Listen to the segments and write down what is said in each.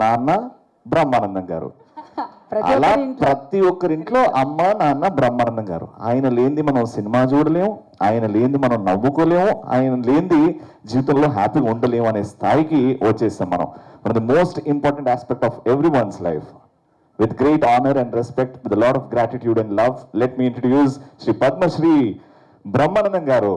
నాన్న బ్రహ్మానందం గారు. అలా ప్రతి ఒక్కరింట్లో అమ్మ నాన్న బ్రహ్మానందం గారు. ఆయన లేనిది మనం సినిమా చూడలేము, ఆయన లేనిది మనం నవ్వుకోలేము, ఆయన లేనిది జీవితంలో హ్యాపీగా ఉండలేము అనే స్థాయికి వచ్చేస్తాం మనం. The most important aspect of every one's life. With great honor and respect, with a lot of gratitude and love, let me introduce Shri Padma Shri Brahmanandam Garu.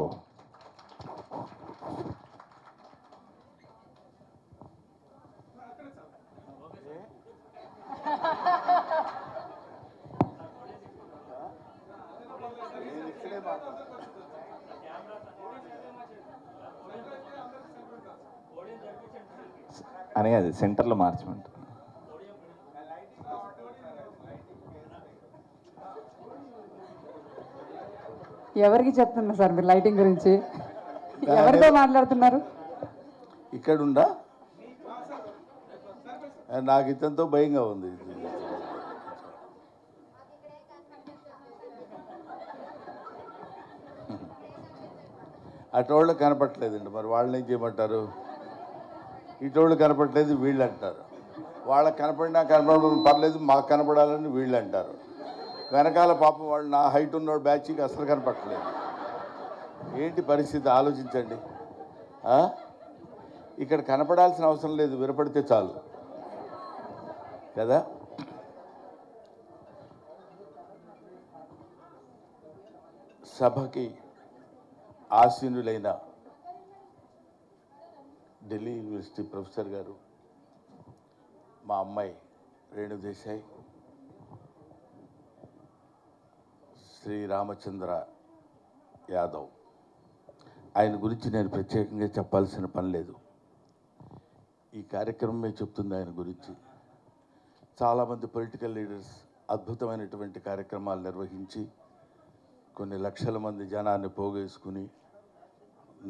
అనే అది సెంటర్లో మార్చమంటారు. ఎవరికి చెప్తున్నారు సార్ మీరు లైటింగ్ గురించి? ఎవరితో మాట్లాడుతున్నారు? ఇక్కడుండా నాకు ఇతంతో భయంగా ఉంది. అటోళ్ళు కనపట్లేదండి, మరి వాళ్ళని ఏం చేయమంటారు? ఇటోళ్ళు కనపట్లేదు వీళ్ళు అంటారు, వాళ్ళకి కనపడినా కనపడడం పర్లేదు మాకు కనపడాలని వీళ్ళు అంటారు. వెనకాల పాపం వాళ్ళు నా హైట్ ఉన్న బ్యాచ్కి అసలు కనపట్టలేదు. ఏంటి పరిస్థితి ఆలోచించండి. ఇక్కడ కనపడాల్సిన అవసరం లేదు, వినపడితే చాలు కదా. సభకి ఆసీనులైన ఢిల్లీ యూనివర్సిటీ ప్రొఫెసర్ గారు, మా అమ్మాయి రేణుదేశాయ్, శ్రీ రామచంద్ర యాదవ్, ఆయన గురించి నేను ప్రత్యేకంగా చెప్పాల్సిన పని లేదు. ఈ కార్యక్రమమే చెప్తుంది ఆయన గురించి. చాలామంది పొలిటికల్ లీడర్స్ అద్భుతమైనటువంటి కార్యక్రమాలు నిర్వహించి కొన్ని లక్షల మంది జనాన్ని పోగేసుకుని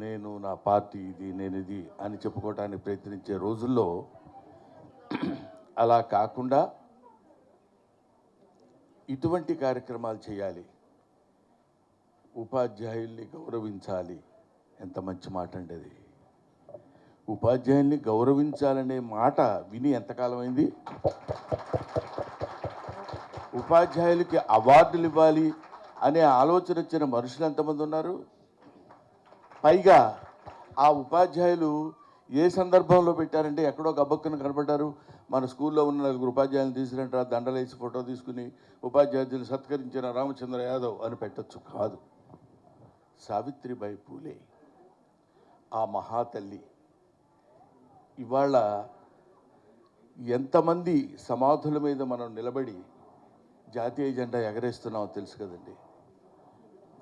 నేను నా పార్టీ ఇది నేను ఇది అని చెప్పుకోవడానికి ప్రయత్నించే రోజుల్లో అలా కాకుండా ఇటువంటి కార్యక్రమాలు చేయాలి, ఉపాధ్యాయుల్ని గౌరవించాలి. ఎంత మంచి మాట అండి అది. ఉపాధ్యాయుల్ని గౌరవించాలనే మాట విని ఎంతకాలం అయింది? ఉపాధ్యాయులకి అవార్డులు ఇవ్వాలి అనే ఆలోచన వచ్చిన మనుషులు ఎంతమంది ఉన్నారు? పైగా ఆ ఉపాధ్యాయులు ఏ సందర్భంలో పెట్టారంటే ఎక్కడో గబ్బక్కున కనపడ్డారు. మన స్కూల్లో ఉన్న 4 ఉపాధ్యాయులను తీసుకురంటారు, దండలేసి ఫోటో తీసుకుని ఉపాధ్యాయులను సత్కరించిన రామచంద్ర యాదవ్ అని పెట్టచ్చు. కాదు, సావిత్రిబాయి పూలే ఆ మహాతల్లి ఇవాళ ఎంతమంది సమాధుల మీద మనం నిలబడి జాతీయ జెండా ఎగరేస్తున్నామో తెలుసు కదండి.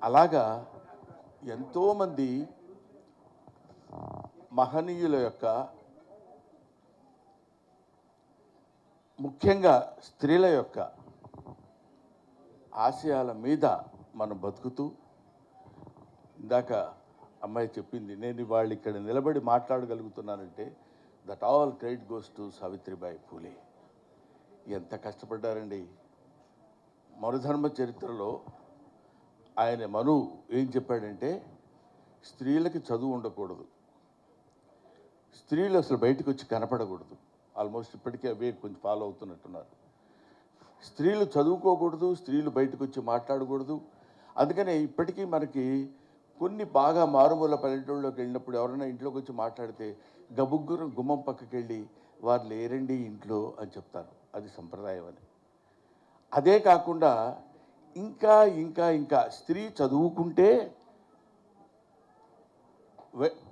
అలాగా ఎంతోమంది మహనీయుల యొక్క, ముఖ్యంగా స్త్రీల యొక్క ఆశయాల మీద మనం బతుకుతూ, ఇందాక అమ్మాయి చెప్పింది, నేను వాళ్ళు ఇక్కడ నిలబడి మాట్లాడగలుగుతున్నానంటే that all credit goes to Savitribai Phule. ఎంత కష్టపడ్డారండి. మనుధర్మ చరిత్రలో ఆయన మను ఏం చెప్పాడంటే, స్త్రీలకి చదువు ఉండకూడదు, స్త్రీలు అసలు బయటకు వచ్చి కనపడకూడదు. ఆల్మోస్ట్ ఇప్పటికే అవే కొంచెం ఫాలో అవుతున్నట్టున్నారు. స్త్రీలు చదువుకోకూడదు, స్త్రీలు బయటకు వచ్చి మాట్లాడకూడదు. అందుకనే ఇప్పటికీ మనకి కొన్ని బాగా మారుమూల పల్లెటూళ్ళలోకి వెళ్ళినప్పుడు ఎవరైనా ఇంట్లోకి వచ్చి మాట్లాడితే గబుగ్గురు గుమ్మం పక్కకి వెళ్ళి వారు లేరండి ఇంట్లో అని చెప్తారు. అది సంప్రదాయం అని. అదే కాకుండా ఇంకా ఇంకా ఇంకా స్త్రీ చదువుకుంటే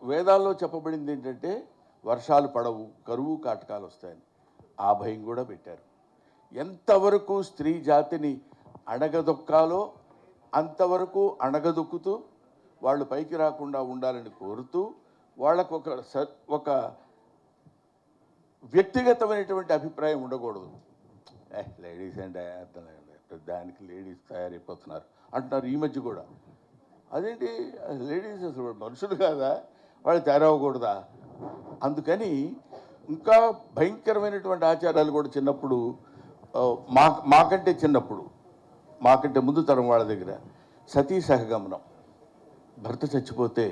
వేదాల్లో చెప్పబడింది ఏంటంటే వర్షాలు పడవు, కరువు కాటకాలు వస్తాయని. ఆ భయం కూడా పెట్టారు. ఎంతవరకు స్త్రీ జాతిని అణగదొక్కాలో అంతవరకు అణగదొక్కుతూ వాళ్ళు పైకి రాకుండా ఉండాలని కోరుతూ వాళ్ళకు ఒక వ్యక్తిగతమైనటువంటి అభిప్రాయం ఉండకూడదు. లేడీస్ అంటే దానికి లేడీస్ తయారైపోతున్నారు అంటున్నారు ఈ మధ్య కూడా. అదేంటి లేడీస్ అసలు మనుషులు కాదా, వాళ్ళు తయారవ్వకూడదా? అందుకని ఇంకా భయంకరమైనటువంటి ఆచారాలు కూడా చిన్నప్పుడు మాకంటే ముందు తరం వాళ్ళ దగ్గర సతీ సహగమనం. భర్త చచ్చిపోతే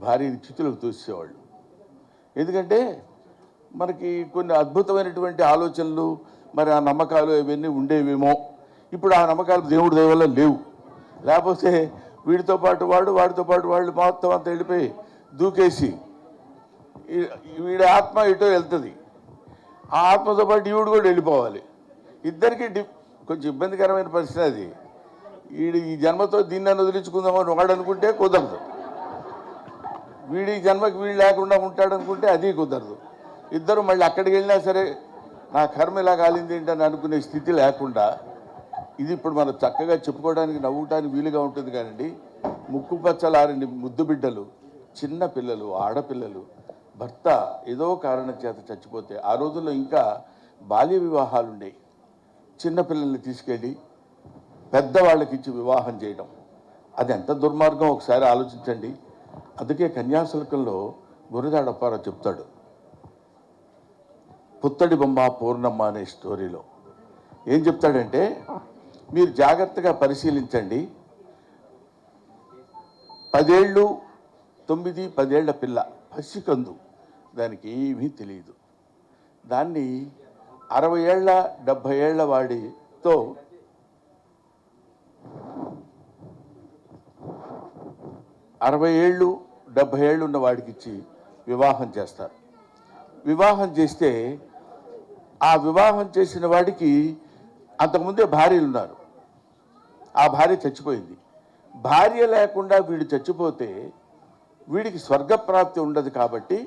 భార్యని చితులకు తోసేవాళ్ళు. ఎందుకంటే మనకి కొన్ని అద్భుతమైనటువంటి ఆలోచనలు, మరి ఆ నమ్మకాలు ఇవన్నీ ఉండేవేమో. ఇప్పుడు ఆ నమ్మకాలు దేవుడి దయ వల్ల లేవు. లేకపోతే వీడితో పాటు వాడు, వాడితో పాటు వాళ్ళు మొత్తం అంతా వెళ్ళిపోయి దూకేసి వీడి ఆత్మ ఇటో వెళ్తుంది, ఆ ఆత్మతో పాటు ఈవిడు కూడా వెళ్ళిపోవాలి. ఇద్దరికి కొంచెం ఇబ్బందికరమైన పరిస్థితి అది. ఈ జన్మతో దీన్ని వదిలించుకుందామని వాడు అనుకుంటే కుదరదు, వీడి జన్మకి వీడు లేకుండా ఉంటాడు అనుకుంటే అది కుదరదు. ఇద్దరు మళ్ళీ అక్కడికి వెళ్ళినా సరే నా కర్మ ఇలా కాలింది ఏంటని అనుకునే స్థితి లేకుండా, ఇది ఇప్పుడు మనం చక్కగా చెప్పుకోవడానికి నవ్వుటానికి వీలుగా ఉంటుంది. కానండి, ముక్కు పచ్చలారని ముద్దు బిడ్డలు, చిన్న పిల్లలు, ఆడపిల్లలు భర్త ఏదో కారణం చేత చచ్చిపోతే, ఆ రోజుల్లో ఇంకా బాల్య వివాహాలు ఉండేవి. చిన్నపిల్లల్ని తీసుకెళ్ళి పెద్దవాళ్ళకి ఇచ్చి వివాహం చేయడం, అది ఎంత దుర్మార్గం ఒకసారి ఆలోచించండి. అందుకే కన్యాశుల్కంలో గురజాడ అప్పారావు చెప్తాడు, పుత్తడి బొమ్మ పూర్ణమ్మ అనే స్టోరీలో ఏం చెప్తాడంటే, మీరు జాగ్రత్తగా పరిశీలించండి, 10 ఏళ్ళు 9, 10 ఏళ్ల పిల్ల పసికందు, దానికి ఏమీ తెలియదు. దాన్ని 60 ఏళ్ళ 70 ఏళ్ల వాడితో 60 ఏళ్ళు 70 ఏళ్ళు ఉన్న వాడికి ఇచ్చి వివాహం చేస్తారు. వివాహం చేస్తే ఆ వివాహం చేసిన వాడికి అంతకుముందే భార్యలు ఉన్నారు, ఆ భార్య చచ్చిపోయింది. భార్య లేకుండా వీడు చచ్చిపోతే వీడికి స్వర్గప్రాప్తి ఉండదు. కాబట్టి